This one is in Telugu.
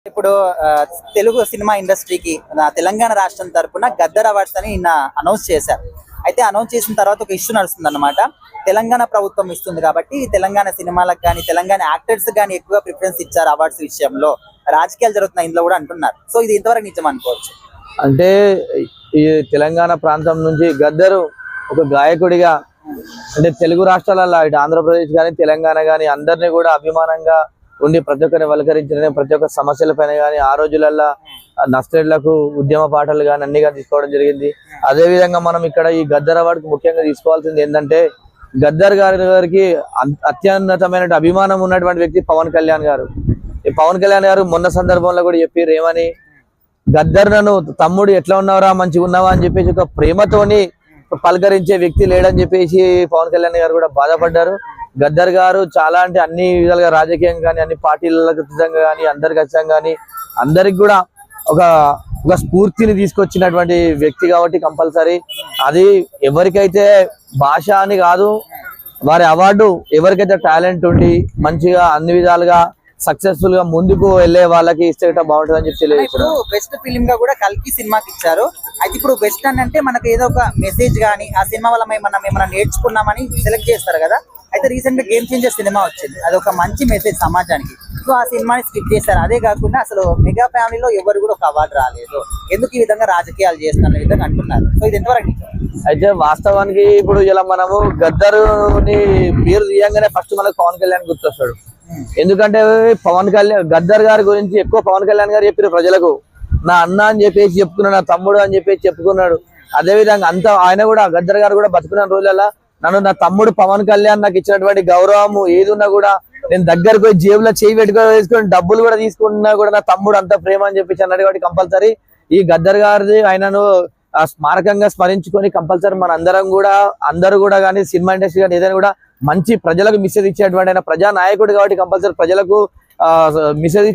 ఇప్పుడు తెలుగు సినిమా ఇండస్ట్రీకి తెలంగాణ రాష్ట్రం తరపున గద్దర్ అవార్డ్స్ అని నిన్న అనౌన్స్ చేశారు. అయితే అనౌన్స్ చేసిన తర్వాత ఒక ఇష్యూ నడుస్తుంది అన్నమాట. తెలంగాణ ప్రభుత్వం ఇస్తుంది కాబట్టి తెలంగాణ సినిమాలకు కానీ తెలంగాణ యాక్టర్స్ కానీ ఎక్కువగా ప్రిఫరెన్స్ ఇచ్చారు అవార్డ్స్ విషయంలో. రాజకీయాలు జరుగుతున్నాయి ఇందులో కూడా అంటున్నారు. సో ఇది ఇంతవరకు నిజం అనుకోవచ్చు. అంటే ఈ తెలంగాణ ప్రాంతం నుంచి గద్దరు ఒక గాయకుడిగా అంటే తెలుగు రాష్ట్రాలలో ఇటు ఆంధ్రప్రదేశ్ కానీ తెలంగాణ కానీ అందరినీ కూడా అభిమానంగా ఉండి ప్రతి ఒక్కరిని వలకరించడం, ప్రతి ఒక్క సమస్యలపైన కానీ ఆ రోజులలో నక్సలైట్లకు ఉద్యమ పాటలు కానీ అన్ని కానీ తీసుకోవడం జరిగింది. అదే విధంగా మనం ఇక్కడ ఈ గద్దర్ అవార్డుకి ముఖ్యంగా తీసుకోవాల్సింది ఏంటంటే గద్దర్ గారికి అత్యున్నతమైన అభిమానం ఉన్నటువంటి వ్యక్తి పవన్ కళ్యాణ్ గారు. ఈ పవన్ కళ్యాణ్ గారు మొన్న సందర్భంలో కూడా చెప్పారు ఏమని, గద్దర్ నన్ను తమ్ముడు ఎట్లా ఉన్నావరా మంచిగా ఉన్నావా అని చెప్పేసి ఒక ప్రేమతోని పలకరించే వ్యక్తి లేడని చెప్పేసి పవన్ కళ్యాణ్ గారు కూడా బాధపడ్డారు. గద్దర్ గారు చాలా అంటే అన్ని విధాలుగా రాజకీయంగా కానీ అన్ని పార్టీలకు ఖచ్చితంగా కానీ అందరికి ఖచ్చితంగా కానీ అందరికి కూడా ఒక స్ఫూర్తిని తీసుకొచ్చినటువంటి వ్యక్తి కాబట్టి కంపల్సరీ అది ఎవరికైతే భాష అని కాదు, వారి అవార్డు ఎవరికైతే టాలెంట్ ఉండి మంచిగా అన్ని విధాలుగా సక్సెస్ఫుల్ గా ముందుకు వెళ్లే వాళ్ళకి ఇస్తే బాగుంటుంది అని చెప్పి ఇప్పుడు బెస్ట్ ఫిలిం గా కూడా కల్కి సినిమాకి ఇచ్చారు. అయితే ఇప్పుడు బెస్ట్ అని అంటే మనకు ఏదో ఒక మెసేజ్ గానీ ఆ సినిమా వల్ల మనం ఏమైనా నేర్చుకున్నామని సెలెక్ట్ చేస్తారు కదా. అయితే రీసెంట్ గా గేమ్ చేంజర్ సినిమా వచ్చింది, అది ఒక మంచి మెసేజ్ సమాజానికి. సో ఆ సినిమాని స్కిప్ చేస్తారు. అదే కాకుండా అసలు మెగా ఫ్యామిలీలో ఎవరు కూడా ఒక అవార్డు రాలేదు, ఎందుకు ఈ విధంగా రాజకీయాలు చేస్తున్న విధంగా అంటున్నారు. సో ఇది ఎంతవరకు అయితే వాస్తవానికి ఇప్పుడు ఇలా మనము గద్దరుని పేరు తీయంగానే ఫస్ట్ మనకు పవన్ కళ్యాణ్ గుర్తొస్తాడు. ఎందుకంటే పవన్ కళ్యాణ్ గద్దర్ గారి గురించి ఎక్కువ పవన్ కళ్యాణ్ గారు చెప్పారు ప్రజలకు, నా అన్న అని చెప్పేసి చెప్పుకున్నాడు, నా తమ్ముడు అని చెప్పేసి చెప్పుకున్నాడు. అదే విధంగా అంతా ఆయన కూడా గద్దర్ గారు కూడా బతుకున్న రోజులలో నన్ను నా తమ్ముడు పవన్ కళ్యాణ్ నాకు ఇచ్చినటువంటి గౌరవము ఏది ఉన్నా కూడా నేను దగ్గరకు పోయి జేబులో చేయి వేసుకొని డబ్బులు కూడా తీసుకున్నా కూడా నా తమ్ముడు అంత ప్రేమ అని చెప్పేసి అన్నాడు. కాబట్టి కంపల్సరీ ఈ గద్దర్ గారిది ఆయనను స్మారకంగా స్మరించుకొని కంపల్సరీ మన అందరూ కూడా కానీ సినిమా ఇండస్ట్రీ కానీ ఏదైనా కూడా మంచి ప్రజలకు మెసేజ్ ఇచ్చేటువంటి ఆయన ప్రజా నాయకుడు కాబట్టి కంపల్సరీ ప్రజలకు మెసేజ్